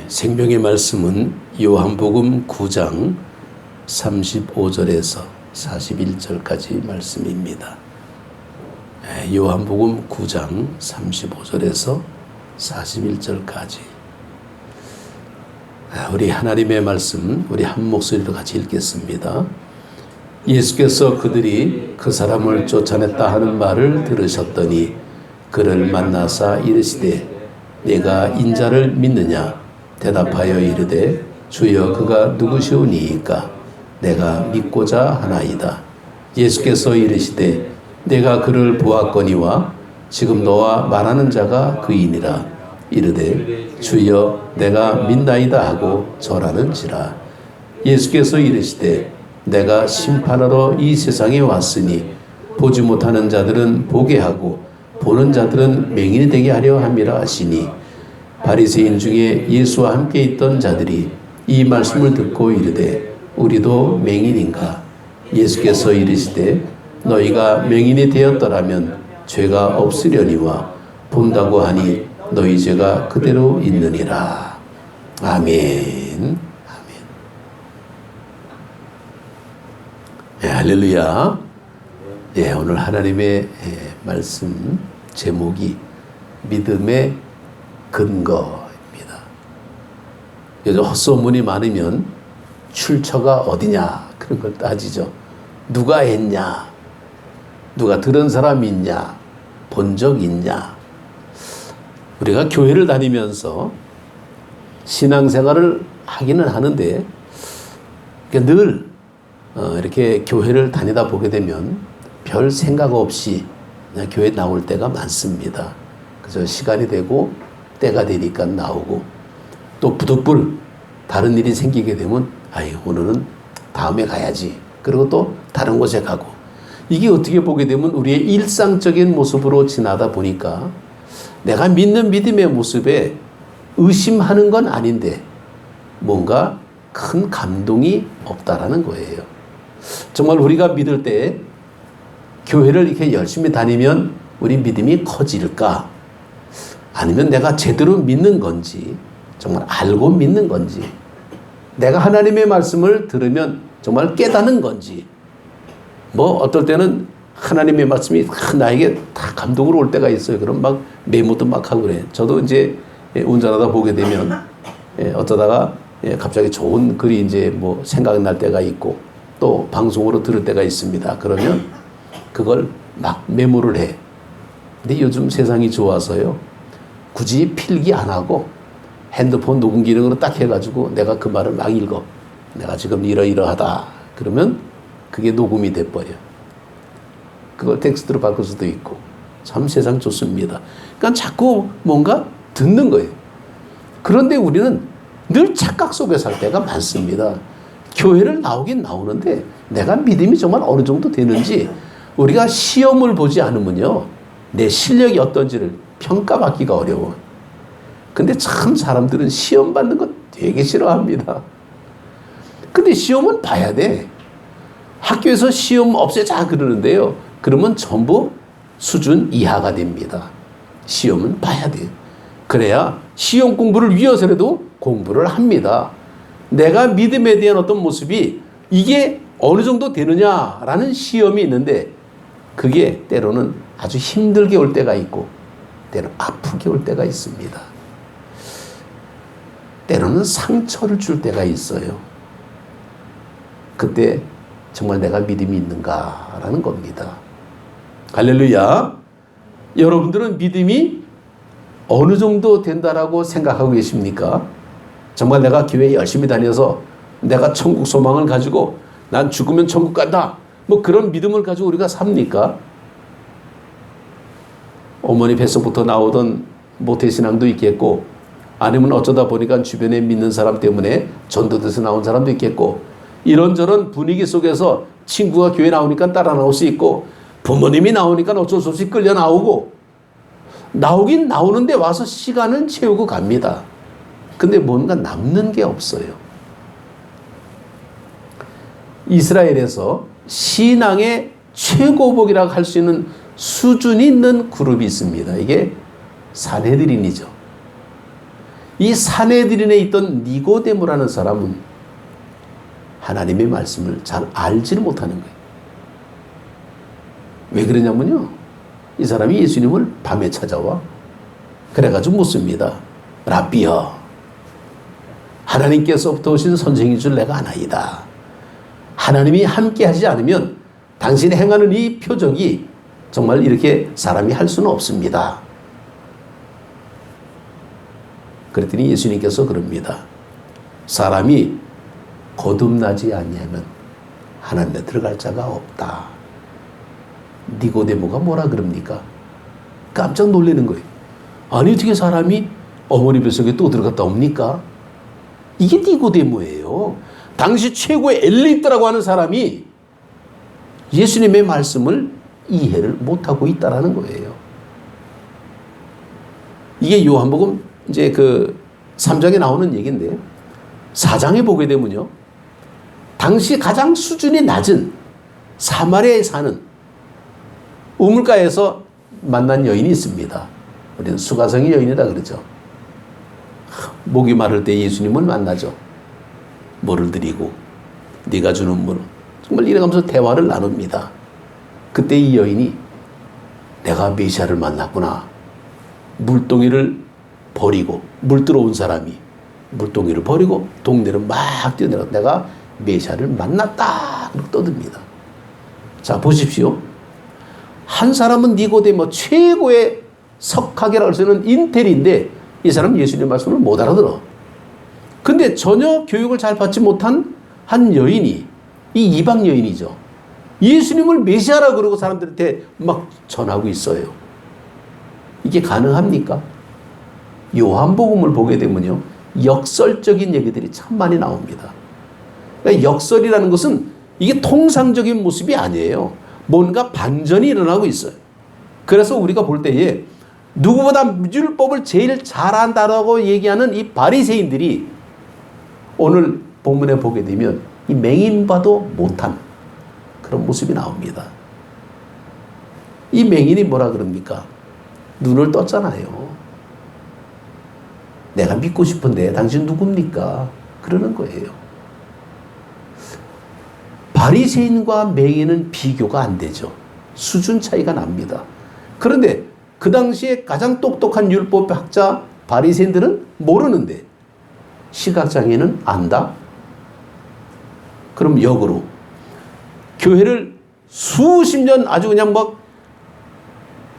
생명의 말씀은 요한복음 9장 35절에서 41절까지 말씀입니다. 요한복음 9장 35절에서 41절까지 우리 하나님의 말씀 우리 한 목소리로 같이 읽겠습니다. 예수께서 그들이 그 사람을 쫓아냈다 하는 말을 들으셨더니 그를 만나사 이르시되 내가 인자를 믿느냐? 대답하여 이르되 주여 그가 누구시오니이까? 내가 믿고자 하나이다. 예수께서 이르시되 내가 그를 보았거니와 지금 너와 말하는 자가 그이니라. 이르되 주여 내가 믿나이다 하고 절하는지라. 예수께서 이르시되 내가 심판하러 이 세상에 왔으니 보지 못하는 자들은 보게 하고 보는 자들은 맹인이 되게 하려 함이라 하시니 바리새인 중에 예수와 함께 있던 자들이 이 말씀을 듣고 이르되 우리도 맹인인가? 예수께서 이르시되 너희가 맹인이 되었더라면 죄가 없으려니와 본다고 하니 너희 죄가 그대로 있느니라. 아멘. 네, 할렐루야. 네, 오늘 하나님의 말씀 제목이 믿음의 근거입니다. 요즘 헛소문이 많으면 출처가 어디냐 그런 걸 따지죠. 누가 했냐, 누가 들은 사람이 있냐, 본 적 있냐. 우리가 교회를 다니면서 신앙생활을 하기는 하는데 늘 이렇게 교회를 다니다 보게 되면 별 생각 없이 그냥 교회 나올 때가 많습니다. 그래서 시간이 되고 때가 되니까 나오고 또 부득불 다른 일이 생기게 되면 오늘은 다음에 가야지. 그리고 또 다른 곳에 가고 이게 어떻게 보게 되면 우리의 일상적인 모습으로 지나다 보니까 내가 믿는 믿음의 모습에 의심하는 건 아닌데 뭔가 큰 감동이 없다라는 거예요. 정말 우리가 믿을 때 교회를 이렇게 열심히 다니면 우리 믿음이 커질까? 아니면 내가 제대로 믿는 건지, 정말 알고 믿는 건지, 내가 하나님의 말씀을 들으면 정말 깨닫는 건지, 어떨 때는 하나님의 말씀이 나에게 다 감동으로 올 때가 있어요. 그럼 막 메모도 막 하고 그래. 저도 이제 운전하다 보게 되면 어쩌다가 갑자기 좋은 글이 이제 생각날 때가 있고 또 방송으로 들을 때가 있습니다. 그러면 그걸 막 메모를 해. 근데 요즘 세상이 좋아서요. 굳이 필기 안 하고 핸드폰 녹음 기능으로 딱 해가지고 내가 그 말을 막 읽어. 내가 지금 이러이러하다. 그러면 그게 녹음이 돼버려. 그걸 텍스트로 바꿀 수도 있고. 참 세상 좋습니다. 그러니까 자꾸 뭔가 듣는 거예요. 그런데 우리는 늘 착각 속에 살 때가 많습니다. 교회를 나오긴 나오는데 내가 믿음이 정말 어느 정도 되는지 우리가 시험을 보지 않으면요. 내 실력이 어떤지를 평가받기가 어려워. 근데 참 사람들은 시험 받는 거 되게 싫어합니다. 근데 시험은 봐야 돼. 학교에서 시험 없애자 그러는데요. 그러면 전부 수준 이하가 됩니다. 시험은 봐야 돼요. 그래야 시험 공부를 위해서라도 공부를 합니다. 내가 믿음에 대한 어떤 모습이 이게 어느 정도 되느냐라는 시험이 있는데 그게 때로는 아주 힘들게 올 때가 있고 때로는 아프게 올 때가 있습니다. 때로는 상처를 줄 때가 있어요. 그때 정말 내가 믿음이 있는가라는 겁니다. 할렐루야. 여러분들은 믿음이 어느 정도 된다라고 생각하고 계십니까? 정말 내가 교회 열심히 다녀서 내가 천국 소망을 가지고 난 죽으면 천국 간다. 그런 믿음을 가지고 우리가 삽니까? 어머니 뱃속부터 나오던 모태신앙도 있겠고 아니면 어쩌다 보니까 주변에 믿는 사람 때문에 전도돼서 나온 사람도 있겠고 이런저런 분위기 속에서 친구가 교회 나오니까 따라 나올 수 있고 부모님이 나오니까 어쩔 수 없이 끌려 나오고 나오긴 나오는데 와서 시간을 채우고 갑니다. 근데 뭔가 남는 게 없어요. 이스라엘에서 신앙의 최고복이라고 할 수 있는 수준이 있는 그룹이 있습니다. 이게 산헤드린이죠. 이 사내들인에 있던 니고데모라는 사람은 하나님의 말씀을 잘 알지를 못하는 거예요. 왜 그러냐면요, 이 사람이 예수님을 밤에 찾아와 그래가지고 묻습니다. 라비여, 하나님께서부터 오신 선생인 줄 내가 아나이다. 하나님이 함께 하지 않으면 당신이 행하는 이 표적이 정말 이렇게 사람이 할 수는 없습니다. 그랬더니 예수님께서 그럽니다. 사람이 거듭나지 아니하면 하나님에 들어갈 자가 없다. 니고데모가 뭐라 그럽니까? 깜짝 놀라는 거예요. 아니 어떻게 사람이 어머니 뱃속에 또 들어갔다 옵니까? 이게 니고데모예요. 당시 최고의 엘리트라고 하는 사람이 예수님의 말씀을 이해를 못하고 있다라는 거예요. 이게 요한복음 이제 그 3장에 나오는 얘기인데 4장에 보게 되면요, 당시 가장 수준이 낮은 사마리아에 사는 우물가에서 만난 여인이 있습니다. 우리는 수가성의 여인이라 그러죠. 목이 마를 때 예수님을 만나죠. 물을 드리고 네가 주는 물, 정말 이래가면서 대화를 나눕니다. 그때 이 여인이 내가 메시아를 만났구나. 물동이를 버리고, 물 들어온 사람이 물동이를 버리고 동네를 막 뛰어내려 내가 메시아를 만났다. 그렇게 떠듭니다. 자, 보십시오. 한 사람은 니고데모, 최고의 석학이라고 할 수 있는 인텔인데 이 사람은 예수님의 말씀을 못 알아들어. 근데 전혀 교육을 잘 받지 못한 한 여인이, 이 이방 여인이죠, 예수님을 메시아라 그러고 사람들한테 막 전하고 있어요. 이게 가능합니까? 요한복음을 보게 되면요, 역설적인 얘기들이 참 많이 나옵니다. 그러니까 역설이라는 것은 이게 통상적인 모습이 아니에요. 뭔가 반전이 일어나고 있어요. 그래서 우리가 볼 때에 누구보다 율법을 제일 잘한다라고 얘기하는 이 바리새인들이 오늘 본문에 보게 되면 이 맹인봐도 못한 그런 모습이 나옵니다. 이 맹인이 뭐라 그럽니까? 눈을 떴잖아요. 내가 믿고 싶은데 당신 누굽니까? 그러는 거예요. 바리새인과 맹인은 비교가 안 되죠. 수준 차이가 납니다. 그런데 그 당시에 가장 똑똑한 율법학자 바리새인들은 모르는데 시각장애인은 안다? 그럼 역으로 교회를 수십 년 아주 그냥 막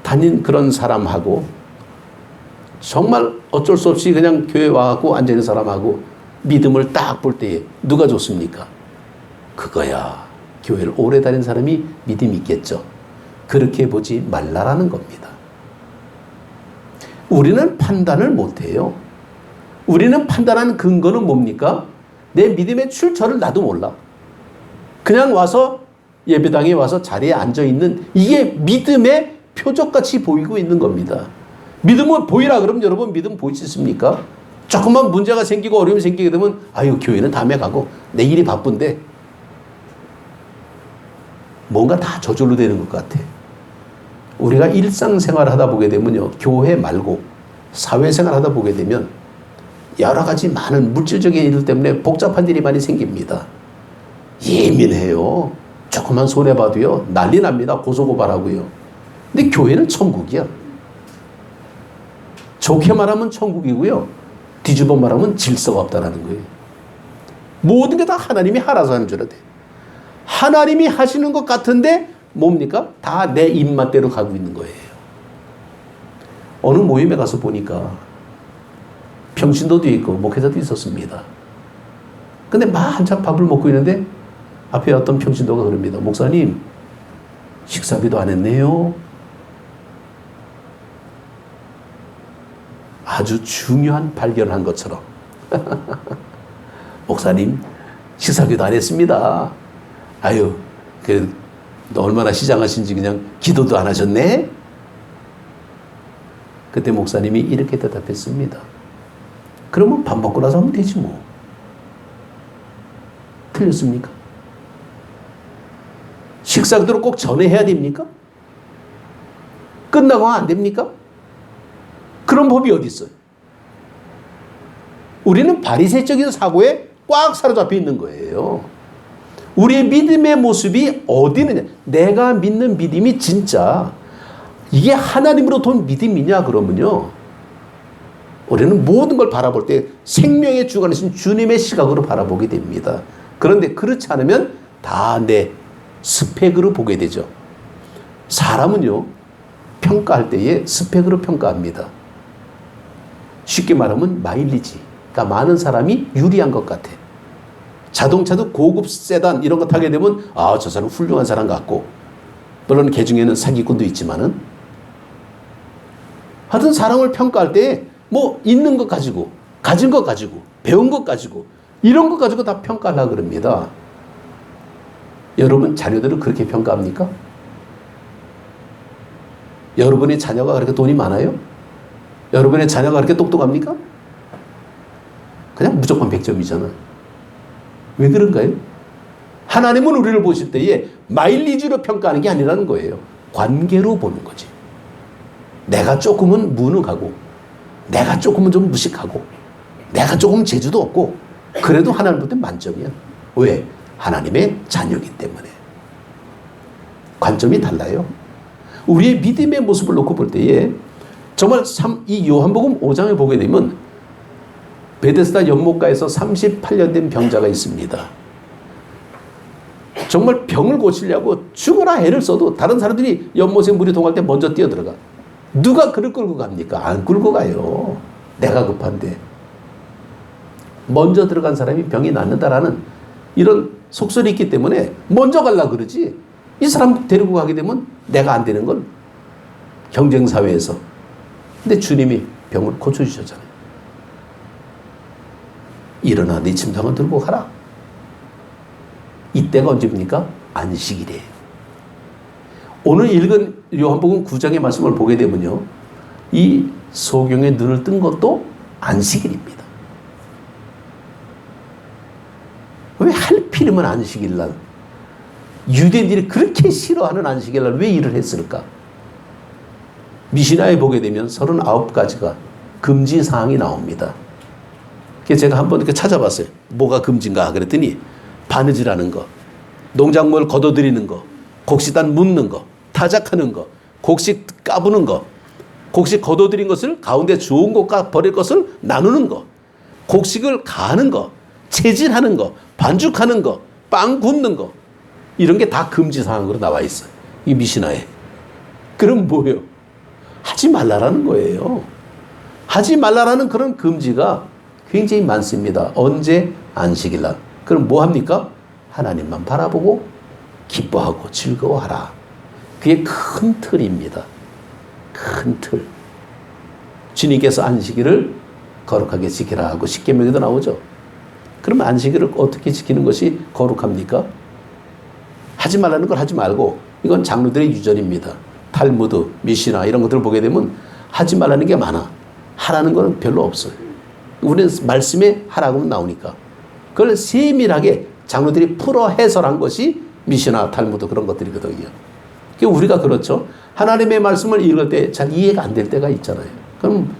다닌 그런 사람하고 정말 어쩔 수 없이 그냥 교회 와갖고 앉아있는 사람하고 믿음을 딱 볼 때에 누가 좋습니까? 그거야. 교회를 오래 다닌 사람이 믿음이 있겠죠. 그렇게 보지 말라라는 겁니다. 우리는 판단을 못해요. 우리는 판단하는 근거는 뭡니까? 내 믿음의 출처를 나도 몰라. 그냥 와서 예배당에 와서 자리에 앉아있는 이게 믿음의 표적같이 보이고 있는 겁니다. 믿음을 보이라 그러면 여러분 믿음 보일 수 있습니까? 조금만 문제가 생기고 어려움이 생기게 되면 아유 교회는 다음에 가고 내 일이 바쁜데 뭔가 다 저절로 되는 것 같아. 우리가 일상생활 하다 보게 되면요, 교회 말고 사회생활 하다 보게 되면 여러 가지 많은 물질적인 일 때문에 복잡한 일이 많이 생깁니다. 예민해요. 조금만 손해봐도요 난리 납니다. 고소고발하고요. 근데 교회는 천국이야. 좋게 말하면 천국이고요, 뒤집어 말하면 질서가 없다라는 거예요. 모든 게 다 하나님이 알아서 하는 줄 알아요. 하나님이 하시는 것 같은데 뭡니까? 다 내 입맛대로 가고 있는 거예요. 어느 모임에 가서 보니까 평신도도 있고 목회자도 있었습니다. 근데 막 한참 밥을 먹고 있는데 앞에 어떤 평신도가 그럽니다. 목사님, 식사비도 안 했네요. 아주 중요한 발견을 한 것처럼. 목사님, 식사비도 안 했습니다. 아유, 얼마나 시장하신지 그냥 기도도 안 하셨네? 그때 목사님이 이렇게 대답했습니다. 그러면 밥 먹고 나서 하면 되지 뭐. 틀렸습니까? 식사기도를 꼭 전에 해야 됩니까? 끝나고 안 됩니까? 그런 법이 어디 있어요? 우리는 바리새적인 사고에 꽉 사로잡혀 있는 거예요. 우리의 믿음의 모습이 어디 있느냐. 내가 믿는 믿음이 진짜 이게 하나님으로부터 온 믿음이냐 그러면요. 우리는 모든 걸 바라볼 때 생명의 주관이신 주님의 시각으로 바라보게 됩니다. 그런데 그렇지 않으면 다 내 스펙으로 보게 되죠. 사람은요, 평가할 때에 스펙으로 평가합니다. 쉽게 말하면 마일리지. 그러니까 많은 사람이 유리한 것 같아. 자동차도 고급 세단 이런 거 타게 되면 아, 저 사람 훌륭한 사람 같고, 물론 개 중에는 사기꾼도 있지만은 하여튼 사람을 평가할 때 뭐 있는 것 가지고, 가진 것 가지고, 배운 것 가지고, 이런 것 가지고 다 평가하려고 그럽니다. 여러분 자녀들을 그렇게 평가합니까? 여러분의 자녀가 그렇게 돈이 많아요? 여러분의 자녀가 그렇게 똑똑합니까? 그냥 무조건 100점이잖아. 왜 그런가요? 하나님은 우리를 보실 때에 마일리지로 평가하는 게 아니라는 거예요. 관계로 보는 거지. 내가 조금은 무능하고, 내가 조금은 좀 무식하고, 내가 조금 재주도 없고, 그래도 하나님한테 만점이야. 왜? 하나님의 자녀이기 때문에. 관점이 달라요. 우리의 믿음의 모습을 놓고 볼 때에 정말 이 요한복음 5장에 보게 되면 베데스다 연못가에서 38년 된 병자가 있습니다. 정말 병을 고치려고 죽어라 애를 써도 다른 사람들이 연못에 물이 동할 때 먼저 뛰어들어가. 누가 그를 끌고 갑니까? 안 끌고 가요. 내가 급한데. 먼저 들어간 사람이 병이 낫는다라는 이런 속설이 있기 때문에 먼저 가려고 그러지. 이 사람 데리고 가게 되면 내가 안 되는 건 경쟁사회에서. 근데 주님이 병을 고쳐주셨잖아요. 일어나 네 침상을 들고 가라. 이때가 언제입니까? 안식일이에요. 오늘 읽은 요한복음 9장의 말씀을 보게 되면요, 이 소경의 눈을 뜬 것도 안식일입니다. 왜 하필이면 안식일날, 유대인들이 그렇게 싫어하는 안식일날 왜 일을 했을까? 미시나에 보게 되면 39가지가 금지 사항이 나옵니다. 그래서 제가 한번 이렇게 찾아봤어요. 뭐가 금지인가 그랬더니 바느질하는 거, 농작물 걷어들이는 거, 곡식단 묻는 거, 타작하는 거, 곡식 까부는 거, 곡식 걷어들인 것을 가운데 좋은 것과 버릴 것을 나누는 거, 곡식을 가는 거, 채질하는 거, 반죽하는 거, 빵 굽는 거, 이런 게 다 금지사항으로 나와 있어요. 이 미시나에. 그럼 뭐예요? 하지 말라라는 거예요. 하지 말라라는 그런 금지가 굉장히 많습니다. 언제? 안식일날. 그럼 뭐 합니까? 하나님만 바라보고 기뻐하고 즐거워하라. 그게 큰 틀입니다. 큰 틀. 주님께서 안식일을 거룩하게 지키라 하고 십계명에도 나오죠. 그러면 안식일을 어떻게 지키는 것이 거룩합니까? 하지 말라는 걸 하지 말고, 이건 장로들의 유전입니다. 탈무드, 미시나 이런 것들을 보게 되면 하지 말라는 게 많아. 하라는 건 별로 없어요. 우리는 말씀에 하라고 나오니까. 그걸 세밀하게 장로들이 풀어 해설한 것이 미시나, 탈무드 그런 것들이거든요. 우리가 그렇죠. 하나님의 말씀을 읽을 때 잘 이해가 안 될 때가 있잖아요. 그럼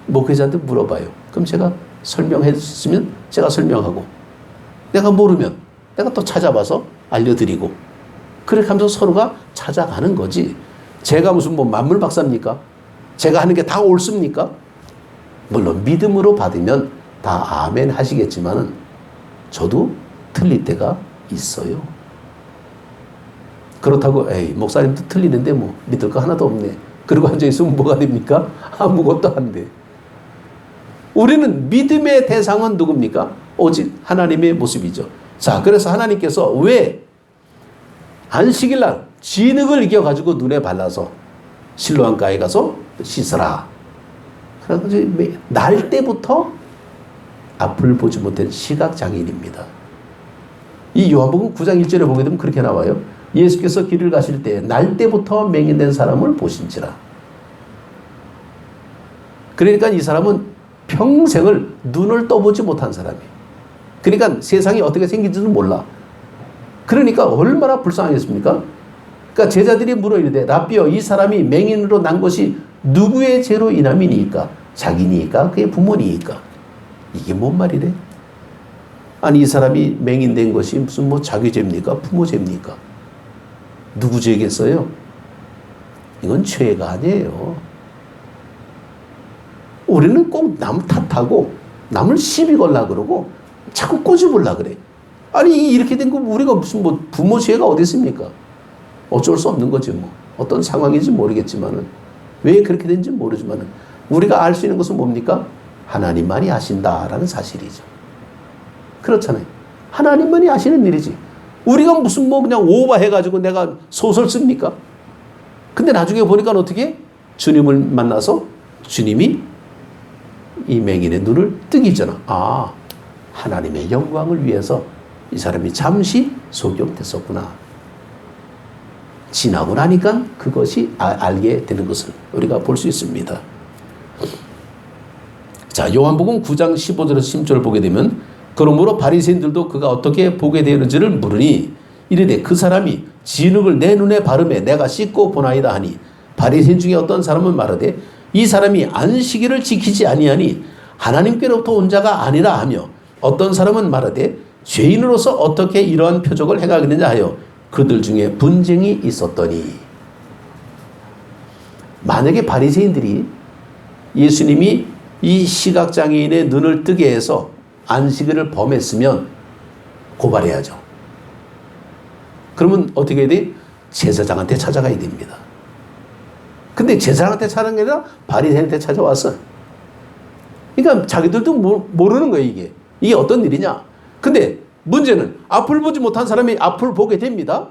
목회자한테 물어봐요. 그럼 제가 설명해 주시면 제가 설명하고, 내가 모르면 내가 또 찾아봐서 알려드리고, 그렇게 하면서 서로가 찾아가는 거지. 제가 무슨 뭐 만물 박사입니까? 제가 하는 게 다 옳습니까? 물론 믿음으로 받으면 다 아멘 하시겠지만은 저도 틀릴 때가 있어요. 그렇다고 에이 목사님도 틀리는데 뭐 믿을 거 하나도 없네, 그리고 앉아있으면 뭐가 됩니까? 아무것도 안 돼. 우리는 믿음의 대상은 누굽니까? 오직 하나님의 모습이죠. 자, 그래서 하나님께서 왜 안식일날 진흙을 이겨가지고 눈에 발라서 실로암가에 가서 씻어라. 그래가지고 날 때부터 앞을 보지 못한 시각장애인입니다. 이 요한복음 9장 1절에 보게 되면 그렇게 나와요. 예수께서 길을 가실 때 날 때부터 맹인된 사람을 보신지라. 그러니까 이 사람은 평생을 눈을 떠보지 못한 사람이에요. 그러니까 세상이 어떻게 생긴지도 몰라. 그러니까 얼마나 불쌍하겠습니까? 그러니까 제자들이 물어 이르되 라삐여, 이 사람이 맹인으로 난 것이 누구의 죄로 인함이니까? 자기니까? 그의 부모니까? 이게 뭔 말이래? 아니 이 사람이 맹인된 것이 무슨 뭐 자기 죄입니까? 부모 죄입니까? 누구 죄겠어요? 이건 죄가 아니에요. 우리는 꼭 남 탓하고 남을 시비 걸라 그러고 자꾸 꼬집으려 그래. 아니 이렇게 된 거 우리가 무슨 뭐 부모 죄가 어디 있습니까? 어쩔 수 없는 거지 뭐. 어떤 상황인지 모르겠지만은 왜 그렇게 된지 모르지만은 우리가 알 수 있는 것은 뭡니까? 하나님만이 아신다라는 사실이죠. 그렇잖아요. 하나님만이 아시는 일이지. 우리가 무슨 뭐 그냥 오버해가지고 내가 소설 씁니까? 근데 나중에 보니까 어떻게? 주님을 만나서 주님이 이 맹인의 눈을 뜨게 했잖아. 아, 하나님의 영광을 위해서 이 사람이 잠시 소경됐었구나. 지나고 나니까 그것이 알게 되는 것을 우리가 볼 수 있습니다. 자, 요한복음 9장 15절에서 16절을 보게 되면 그러므로 바리새인들도 그가 어떻게 보게 되는지를 물으니 이르되 그 사람이 진흙을 내 눈에 바르매 내가 씻고 보나이다 하니 바리새인 중에 어떤 사람은 말하되 이 사람이 안식일을 지키지 아니하니 하나님께로부터 온 자가 아니라 하며 어떤 사람은 말하되 죄인으로서 어떻게 이러한 표적을 행하겠느냐 하여 그들 중에 분쟁이 있었더니 만약에 바리새인들이 예수님이 이 시각장애인의 눈을 뜨게 해서 안식일을 범했으면 고발해야죠. 그러면 어떻게 해야 돼? 제사장한테 찾아가야 됩니다. 근데 제사장한테 찾아간 게 아니라 바리새인한테 찾아왔어. 그러니까 자기들도 모르는 거예요, 이게. 이게 어떤 일이냐. 근데 문제는 앞을 보지 못한 사람이 앞을 보게 됩니다.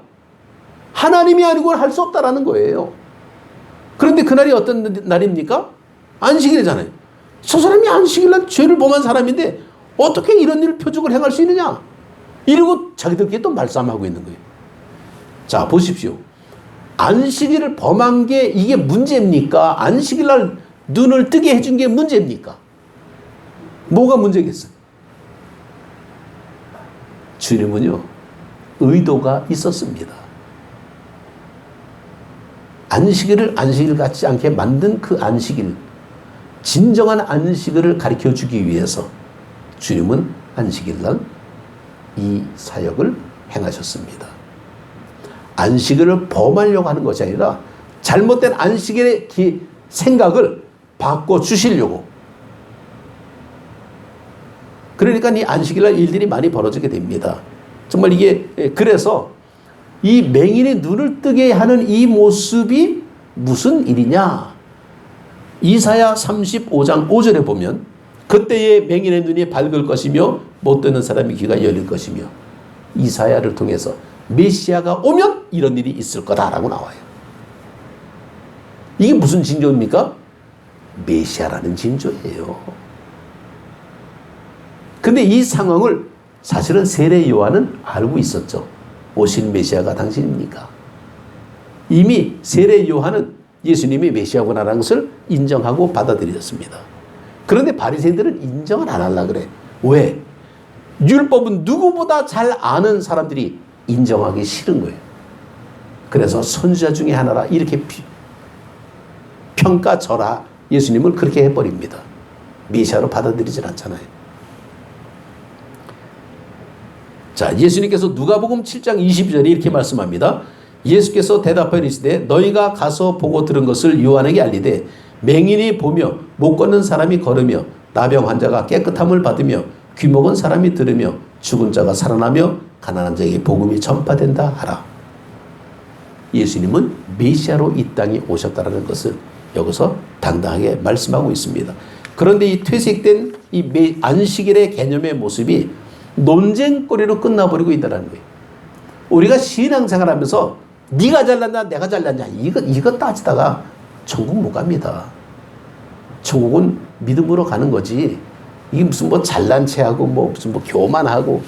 하나님이 아니고는 할 수 없다라는 거예요. 그런데 그날이 어떤 날입니까? 안식일이잖아요. 저 사람이 안식일날 죄를 범한 사람인데 어떻게 이런 일을 표적을 행할 수 있느냐? 이러고 자기들끼리 또 말싸움하고 있는 거예요. 자, 보십시오. 안식일을 범한 게 이게 문제입니까? 안식일날 눈을 뜨게 해준 게 문제입니까? 뭐가 문제겠어요? 주님은요, 의도가 있었습니다. 안식일을 안식일 같지 않게 만든 그 안식일, 진정한 안식일을 가르쳐 주기 위해서 주님은 안식일날 이 사역을 행하셨습니다. 안식일을 범하려고 하는 것이 아니라 잘못된 안식일의 생각을 바꿔주시려고. 그러니까 이 안식일날 일들이 많이 벌어지게 됩니다. 정말 이게 그래서 이 맹인의 눈을 뜨게 하는 이 모습이 무슨 일이냐? 이사야 35장 5절에 보면 그때의 맹인의 눈이 밝을 것이며 못 듣는 사람의 귀가 열릴 것이며 이사야를 통해서 메시아가 오면 이런 일이 있을 거다라고 나와요. 이게 무슨 징조입니까? 메시아라는 징조예요. 근데 이 상황을 사실은 세례 요한은 알고 있었죠. 오신 메시아가 당신입니까? 이미 세례 요한은 예수님이 메시아구나라는 것을 인정하고 받아들였습니다. 그런데 바리새인들은 인정을 안 하려고 그래. 왜? 율법은 누구보다 잘 아는 사람들이 인정하기 싫은 거예요. 그래서 선지자 중에 하나라 이렇게 평가절하 예수님을 그렇게 해버립니다. 메시아로 받아들이질 않잖아요. 자, 예수님께서 누가복음 7장 22절에 이렇게 말씀합니다. 예수께서 대답하여 이르시되 너희가 가서 보고 들은 것을 요한에게 알리되 맹인이 보며 못 걷는 사람이 걸으며 나병 환자가 깨끗함을 받으며 귀 먹은 사람이 들으며 죽은 자가 살아나며 가난한 자에게 복음이 전파된다 하라. 예수님은 메시아로 이 땅에 오셨다는 것을 여기서 당당하게 말씀하고 있습니다. 그런데 이 퇴색된 이 안식일의 개념의 모습이 논쟁거리로 끝나버리고 있다는 거예요. 우리가 신앙생활하면서 네가 잘났냐 내가 잘났냐 이거 따지다가 천국 못 갑니다. 천국은 믿음으로 가는 거지. 이게 무슨 뭐 잘난 체하고 뭐 무슨 뭐 교만하고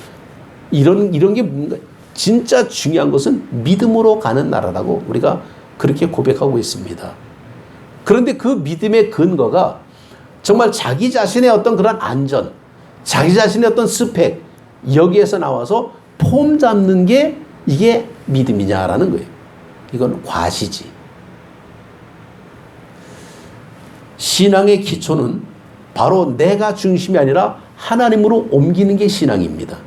이런 게 뭔가 진짜 중요한 것은 믿음으로 가는 나라라고 우리가 그렇게 고백하고 있습니다. 그런데 그 믿음의 근거가 정말 자기 자신의 어떤 그런 안전, 자기 자신의 어떤 스펙 여기에서 나와서 폼 잡는 게 이게 믿음이냐라는 거예요. 이건 과시지. 신앙의 기초는 바로 내가 중심이 아니라 하나님으로 옮기는 게 신앙입니다.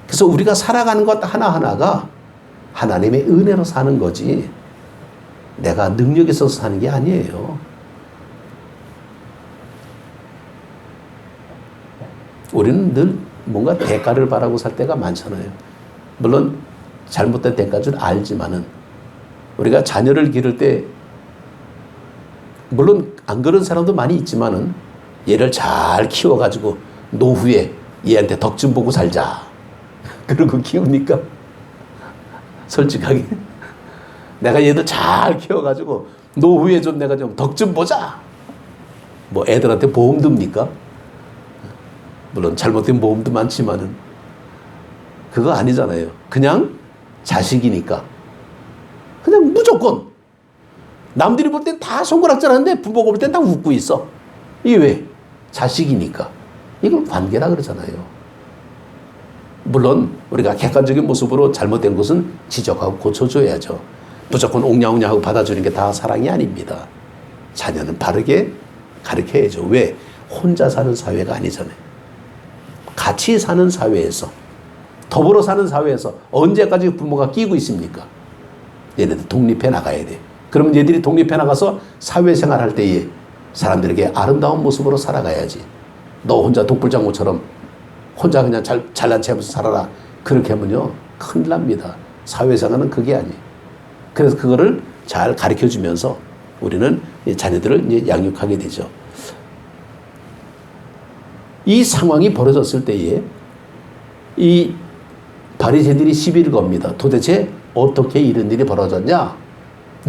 그래서 우리가 살아가는 것 하나하나가 하나님의 은혜로 사는 거지 내가 능력이 있어서 사는 게 아니에요. 우리는 늘 뭔가 대가를 바라고 살 때가 많잖아요. 물론 잘못된 대가인 줄 알지만은 우리가 자녀를 기를 때 물론 안 그런 사람도 많이 있지만은 얘를 잘 키워가지고 노후에 얘한테 덕 좀 보고 살자. 그러고 키웁니까? 솔직하게. 내가 얘들 잘 키워가지고 노후에 좀 내가 좀 덕 좀 보자. 뭐 애들한테 보험 듭니까? 물론 잘못된 보험도 많지만은 그거 아니잖아요. 그냥 자식이니까 그냥 무조건 남들이 볼 땐 다 손가락질 하는데 부모가 볼 땐 다 웃고 있어. 이게 왜? 자식이니까. 이걸 관계라 그러잖아요. 물론 우리가 객관적인 모습으로 잘못된 것은 지적하고 고쳐줘야죠. 무조건 옹냐옹냐하고 받아주는 게 다 사랑이 아닙니다. 자녀는 바르게 가르쳐야죠. 왜? 혼자 사는 사회가 아니잖아요. 같이 사는 사회에서 더불어 사는 사회에서 언제까지 부모가 끼고 있습니까? 얘네들 독립해 나가야 돼. 그러면 얘들이 독립해 나가서 사회생활 할 때에 사람들에게 아름다운 모습으로 살아가야지. 너 혼자 독불장군처럼 혼자 그냥 잘난 체 하면서 살아라. 그렇게 하면요 큰일 납니다. 사회생활은 그게 아니에요. 그래서 그거를 잘 가르쳐주면서 우리는 자녀들을 이제 양육하게 되죠. 이 상황이 벌어졌을 때에 이 바리새인들이 시비를 겁니다. 도대체 어떻게 이런 일이 벌어졌냐?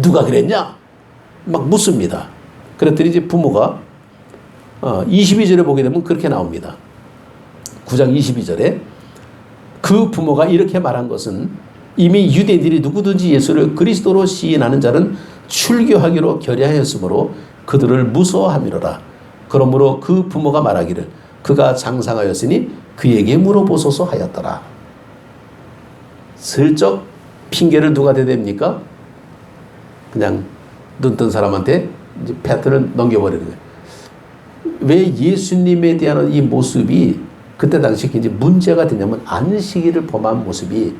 누가 그랬냐? 막 묻습니다. 그랬더니 이제 부모가 22절에 보게 되면 그렇게 나옵니다. 9장 22절에 그 부모가 이렇게 말한 것은 이미 유대인들이 누구든지 예수를 그리스도로 시인하는 자는 출교하기로 결의하였으므로 그들을 무서워함이로라. 그러므로 그 부모가 말하기를 그가 장상하였으니 그에게 물어보소서 하였더라. 슬쩍 핑계를 누가 대댑니까? 그냥 눈 뜬 사람한테 이제 패턴을 넘겨버리는 거예요. 왜 예수님에 대한 이 모습이 그때 당시 굉장히 문제가 되냐면 안식일을 범한 모습이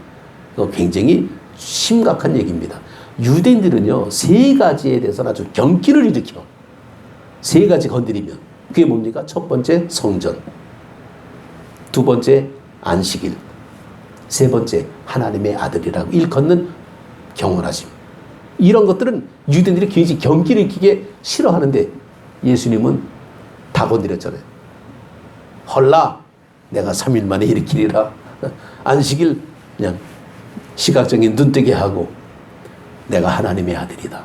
굉장히 심각한 얘기입니다. 유대인들은요, 세 가지에 대해서는 아주 경기를 일으켜. 세 가지 건드리면. 그게 뭡니까? 첫 번째 성전, 두 번째 안식일, 세 번째 하나님의 아들이라고 일컫는 경건하심. 이런 것들은 유대인들이 굉장히 경기를 일으키게 싫어하는데 예수님은 다 건드렸잖아요. 헐라 내가 3일 만에 일으키리라. 안식일 그냥 시각적인 눈뜨게 하고 내가 하나님의 아들이다.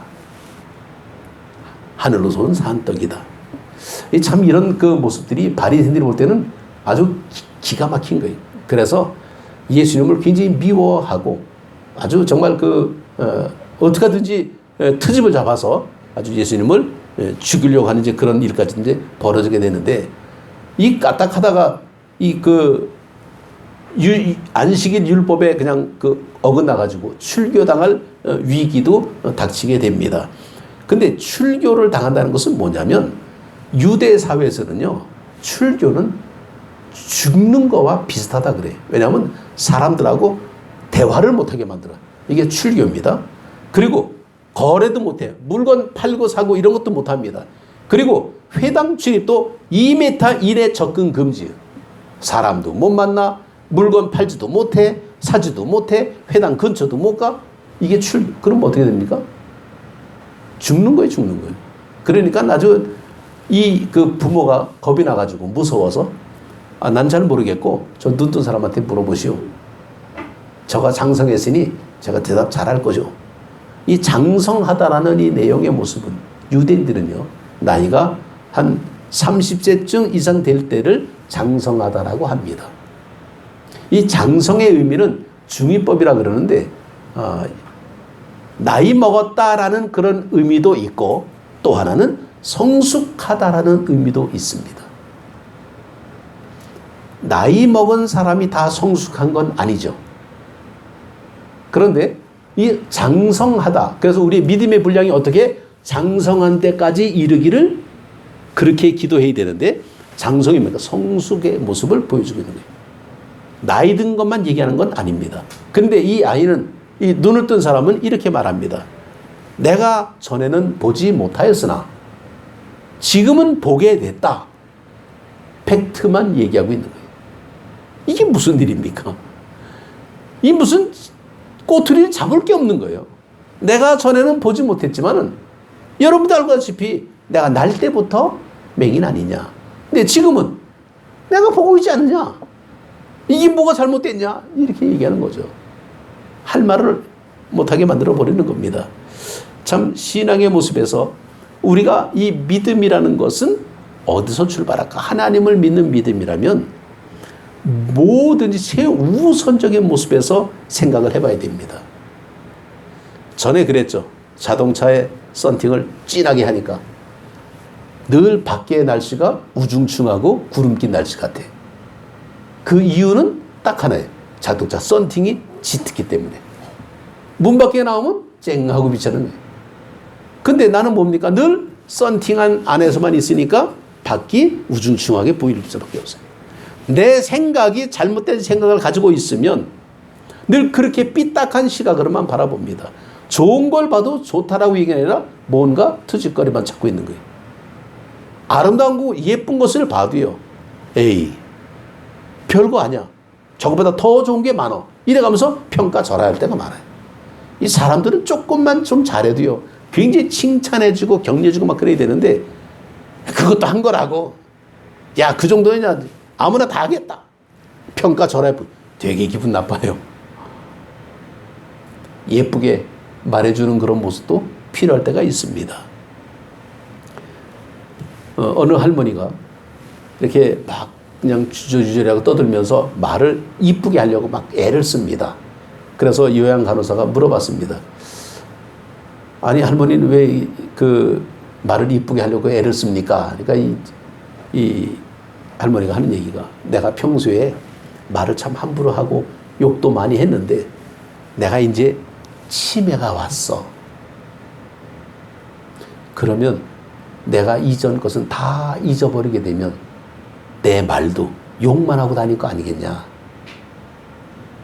하늘로서 온 산떡이다. 참 이런 그 모습들이 바리새인들이 볼 때는 아주 기가 막힌 거예요. 그래서 예수님을 굉장히 미워하고 아주 정말 어떻게 하든지 트집을 잡아서 아주 예수님을 죽이려고 하는 이제 그런 일까지 이제 벌어지게 되는데 이 까딱하다가 안식일 율법에 그냥 어긋나가지고 출교당할 위기도 닥치게 됩니다. 근데 출교를 당한다는 것은 뭐냐면 유대 사회에서는요, 출교는 죽는 거와 비슷하다 그래요. 왜냐하면 사람들하고 대화를 못하게 만들어. 이게 출교입니다. 그리고 거래도 못해. 물건 팔고 사고 이런 것도 못합니다. 그리고 회당 출입도 2m 이내 접근 금지. 사람도 못 만나, 물건 팔지도 못해, 사지도 못해, 회당 근처도 못 가. 이게 출교. 그럼 어떻게 됩니까? 죽는 거예요, 죽는 거예요. 그러니까 아주 부모가 겁이 나가지고 무서워서 난 잘 모르겠고 저 눈 뜬 사람한테 물어보시오. 저가 장성했으니 제가 대답 잘할 거죠. 이 장성하다라는 이 내용의 모습은 유대인들은요, 나이가 한 30세쯤 이상 될 때를 장성하다라고 합니다. 이 장성의 의미는 중위법이라 그러는데 나이 먹었다라는 그런 의미도 있고 또 하나는 성숙하다라는 의미도 있습니다. 나이 먹은 사람이 다 성숙한 건 아니죠. 그런데 이 장성하다. 그래서 우리 믿음의 분량이 어떻게 장성한 때까지 이르기를 그렇게 기도해야 되는데 장성입니까? 성숙의 모습을 보여주고 있는 거예요. 나이 든 것만 얘기하는 건 아닙니다. 근데 이 아이는, 이 눈을 뜬 사람은 이렇게 말합니다. 내가 전에는 보지 못하였으나 지금은 보게 됐다. 팩트만 얘기하고 있는 거예요. 이게 무슨 일입니까? 이 무슨 꼬투리를 잡을 게 없는 거예요. 내가 전에는 보지 못했지만은 여러분도 알다시피 내가 날 때부터 맹인 아니냐. 근데 지금은 내가 보고 있지 않느냐. 이게 뭐가 잘못됐냐. 이렇게 얘기하는 거죠. 할 말을 못하게 만들어 버리는 겁니다. 참 신앙의 모습에서 우리가 이 믿음이라는 것은 어디서 출발할까? 하나님을 믿는 믿음이라면 뭐든지 최우선적인 모습에서 생각을 해봐야 됩니다. 전에 그랬죠. 자동차에 썬팅을 진하게 하니까 늘 밖의 날씨가 우중충하고 구름 낀 날씨 같아. 그 이유는 딱 하나예요. 자동차 썬팅이 짙기 때문에. 문 밖에 나오면 쨍하고 비치는 거예요. 근데 나는 뭡니까? 늘 썬팅한 안에서만 있으니까 밖이 우중충하게 보일 수밖에 없어요. 내 생각이 잘못된 생각을 가지고 있으면 늘 그렇게 삐딱한 시각으로만 바라봅니다. 좋은 걸 봐도 좋다라고 얘기가 아니라 뭔가 트집거리만 찾고 있는 거예요. 아름다운 거 예쁜 것을 봐도요. 에이 별거 아니야. 저거보다 더 좋은 게 많아. 이래가면서 평가절하할 때가 많아요. 이 사람들은 조금만 좀 잘해도요. 굉장히 칭찬해주고 격려해주고 막 그래야 되는데 그것도 한 거라고. 야, 그 정도냐. 아무나 다 하겠다. 평가절하해. 되게 기분 나빠요. 예쁘게 말해주는 그런 모습도 필요할 때가 있습니다. 어느 할머니가 이렇게 막 그냥 주저주저하고 떠들면서 말을 이쁘게 하려고 막 애를 씁니다. 그래서 요양 간호사가 물어봤습니다. 아니 할머니는 왜 그 말을 이쁘게 하려고 애를 씁니까? 그러니까 이 할머니가 하는 얘기가 내가 평소에 말을 참 함부로 하고 욕도 많이 했는데 내가 이제 치매가 왔어. 그러면 내가 이전 것은 다 잊어버리게 되면 내 말도 욕만 하고 다닐 거 아니겠냐.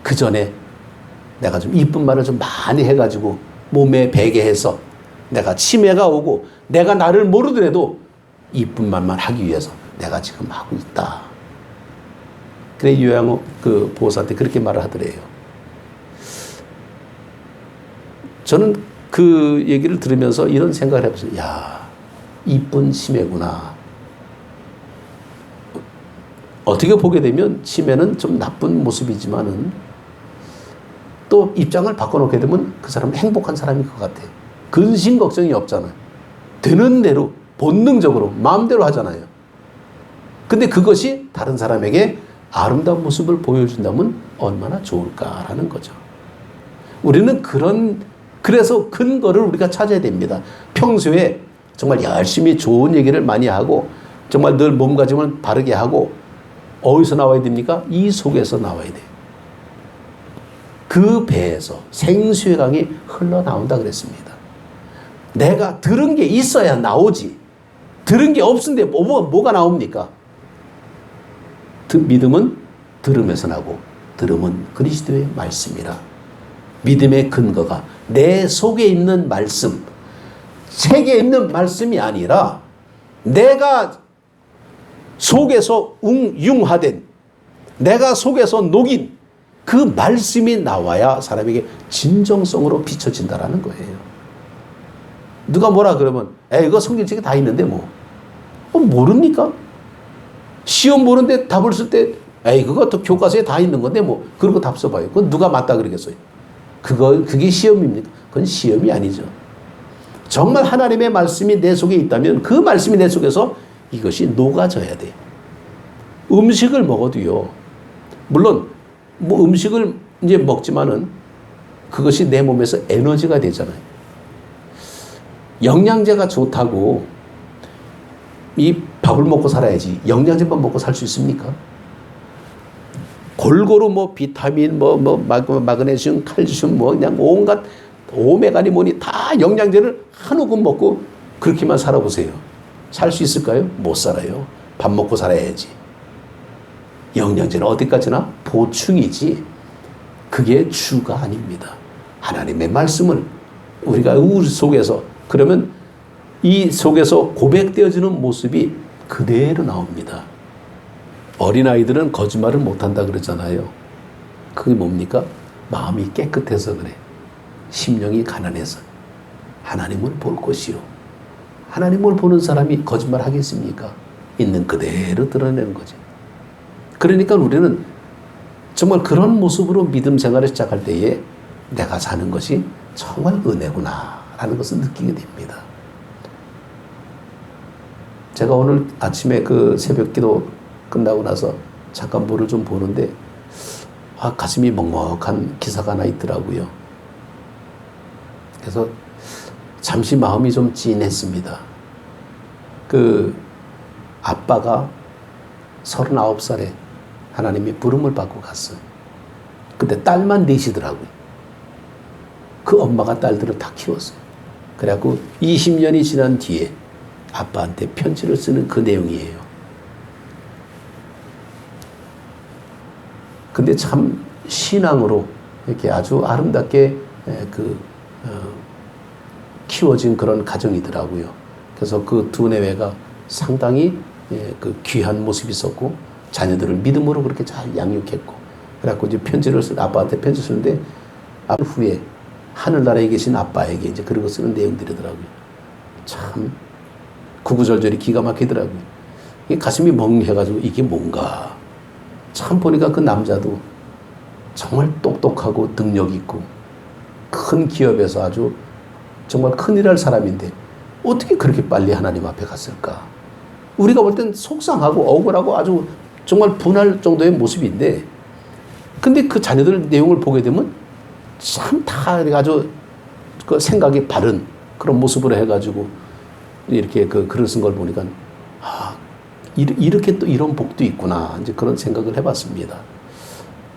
그 전에 내가 좀 이쁜 말을 좀 많이 해가지고 몸에 배게 해서 내가 치매가 오고 내가 나를 모르더라도 이쁜 말만 하기 위해서 내가 지금 하고 있다. 그래 요양 그 보호사한테 그렇게 말을 하더래요. 저는 그 얘기를 들으면서 이런 생각을 해봤어요. 야, 이쁜 치매구나. 어떻게 보게 되면 치매는 좀 나쁜 모습이지만은 또 입장을 바꿔놓게 되면 그 사람은 행복한 사람일 것 같아요. 근심 걱정이 없잖아요. 되는 대로 본능적으로 마음대로 하잖아요. 근데 그것이 다른 사람에게 아름다운 모습을 보여준다면 얼마나 좋을까라는 거죠. 우리는 그래서 근거를 우리가 찾아야 됩니다. 평소에 정말 열심히 좋은 얘기를 많이 하고 정말 늘 몸가짐을 바르게 하고 어디서 나와야 됩니까? 이 속에서 나와야 돼요. 그 배에서 생수의 강이 흘러나온다 그랬습니다. 내가 들은 게 있어야 나오지. 들은 게 없는데 뭐가 나옵니까? 믿음은 들음에서 나고 들음은 그리스도의 말씀이라. 믿음의 근거가 내 속에 있는 말씀, 책에 있는 말씀이 아니라 내가 속에서 융화된, 내가 속에서 녹인 그 말씀이 나와야 사람에게 진정성으로 비춰진다라는 거예요. 누가 뭐라 그러면 이거 성경책에 다 있는데 뭐 모릅니까? 시험 보는데 답을 쓸 때 그거 또 교과서에 다 있는 건데 뭐 그런 거 답 써봐요. 그건 누가 맞다 그러겠어요? 그게 시험입니까? 그건 시험이 아니죠. 정말 하나님의 말씀이 내 속에 있다면 그 말씀이 내 속에서 이것이 녹아져야 돼요. 음식을 먹어도요. 물론 뭐 음식을 이제 먹지만은 그것이 내 몸에서 에너지가 되잖아요. 영양제가 좋다고 이 밥을 먹고 살아야지 영양제만 먹고 살 수 있습니까? 골고루 뭐 비타민 마그네슘, 칼슘 그냥 온갖 오메가니 뭐니 다 영양제를 한 움큼 먹고 그렇게만 살아보세요. 살 수 있을까요? 못 살아요. 밥 먹고 살아야지. 영양제는 어디까지나 보충이지 그게 주가 아닙니다. 하나님의 말씀을 우리가 우리 속에서 그러면 이 속에서 고백되어지는 모습이 그대로 나옵니다. 어린아이들은 거짓말을 못한다 그러잖아요. 그게 뭡니까? 마음이 깨끗해서 그래. 심령이 가난해서. 하나님을 볼 것이요. 하나님을 보는 사람이 거짓말 하겠습니까? 있는 그대로 드러내는 거죠. 그러니까 우리는 정말 그런 모습으로 믿음 생활을 시작할 때에 내가 사는 것이 정말 은혜구나 라는 것을 느끼게 됩니다. 제가 오늘 아침에 그 새벽 기도 끝나고 나서 잠깐 뭐를 좀 보는데 가슴이 먹먹한 기사가 하나 있더라고요. 그래서 잠시 마음이 좀 찐했습니다. 그 아빠가 39살에 하나님이 부름을 받고 갔어요. 근데 딸만 넷이더라고요. 그 엄마가 딸들을 다 키웠어요. 그래갖고 20년이 지난 뒤에 아빠한테 편지를 쓰는 그 내용이에요. 근데 참 신앙으로 이렇게 아주 아름답게 키워진 그런 가정이더라고요. 그래서 그 두 내외가 상당히 그 귀한 모습이 있었고 자녀들을 믿음으로 그렇게 잘 양육했고 그래갖고 이제 아빠한테 편지 쓰는데 후에 하늘나라에 계신 아빠에게 이제 그러고 쓰는 내용들이더라고요. 참 구구절절이 기가 막히더라고요. 이게 가슴이 멍해가지고 이게 뭔가 참 보니까 그 남자도 정말 똑똑하고 능력 있고 큰 기업에서 아주 정말 큰일 할 사람인데 어떻게 그렇게 빨리 하나님 앞에 갔을까? 우리가 볼 땐 속상하고 억울하고 아주 정말 분할 정도의 모습인데 근데 그 자녀들 내용을 보게 되면 참 다 아주 그 생각이 바른 그런 모습으로 해가지고 이렇게 그 글을 쓴 걸 보니까 이렇게 또 이런 복도 있구나 이제 그런 생각을 해봤습니다.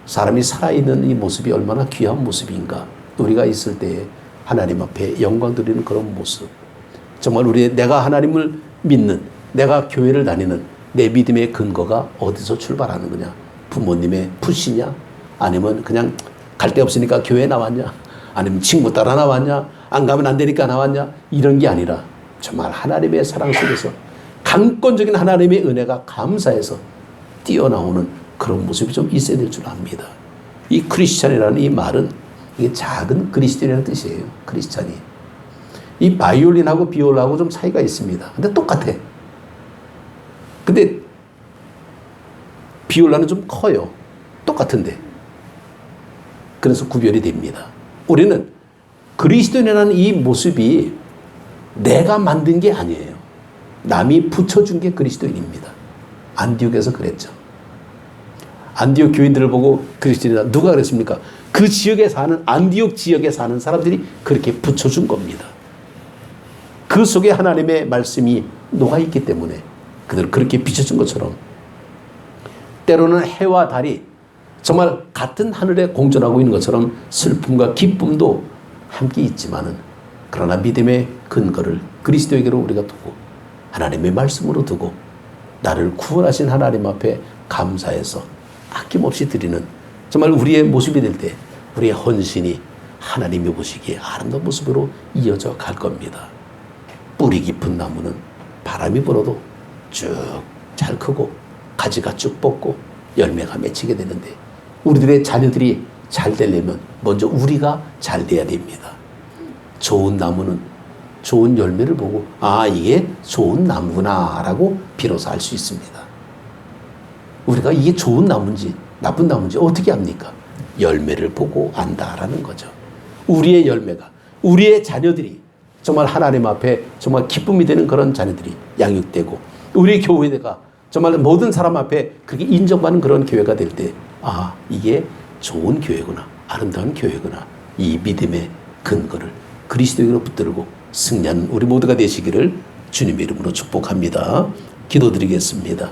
사람이 살아있는 이 모습이 얼마나 귀한 모습인가. 우리가 있을 때 하나님 앞에 영광 드리는 그런 모습. 정말 내가 하나님을 믿는, 내가 교회를 다니는 내 믿음의 근거가 어디서 출발하는 거냐. 부모님의 푸시냐? 아니면 그냥 갈 데 없으니까 교회 나왔냐? 아니면 친구 따라 나왔냐? 안 가면 안 되니까 나왔냐? 이런 게 아니라 정말 하나님의 사랑 속에서 강권적인 하나님의 은혜가 감사해서 뛰어나오는 그런 모습이 좀 있어야 될 줄 압니다. 이 크리스찬이라는 이 말은 이게 작은 그리스도인이라는 뜻이에요. 크리스찬이. 이 바이올린하고 비올라하고 좀 차이가 있습니다. 근데 똑같아. 근데 비올라는 좀 커요. 똑같은데. 그래서 구별이 됩니다. 우리는 그리스도인이라는 이 모습이 내가 만든 게 아니에요. 남이 붙여준 게 그리스도인입니다. 안디옥에서 그랬죠. 안디옥 교인들을 보고 그리스도인이다. 누가 그랬습니까? 그 지역에 사는 안디옥 지역에 사는 사람들이 그렇게 붙여준 겁니다. 그 속에 하나님의 말씀이 녹아있기 때문에 그들을 그렇게 비춰준 것처럼 때로는 해와 달이 정말 같은 하늘에 공존하고 있는 것처럼 슬픔과 기쁨도 함께 있지만은 그러나 믿음의 근거를 그리스도에게로 우리가 두고 하나님의 말씀으로 두고 나를 구원하신 하나님 앞에 감사해서 아낌없이 드리는 정말 우리의 모습이 될 때 우리의 헌신이 하나님이 보시기에 아름다운 모습으로 이어져 갈 겁니다. 뿌리 깊은 나무는 바람이 불어도 쭉 잘 크고 가지가 쭉 뻗고 열매가 맺히게 되는데 우리들의 자녀들이 잘 되려면 먼저 우리가 잘 돼야 됩니다. 좋은 나무는 좋은 열매를 보고 이게 좋은 나무구나 라고 비로소 알 수 있습니다. 우리가 이게 좋은 나무인지 나쁜 나무인지 어떻게 합니까? 열매를 보고 안다라는 거죠. 우리의 열매가 우리의 자녀들이 정말 하나님 앞에 정말 기쁨이 되는 그런 자녀들이 양육되고 우리 교회가 정말 모든 사람 앞에 그렇게 인정받는 그런 교회가 될 때 이게 좋은 교회구나 아름다운 교회구나 이 믿음의 근거를 그리스도에게로 붙들고 승리하는 우리 모두가 되시기를 주님의 이름으로 축복합니다. 기도드리겠습니다.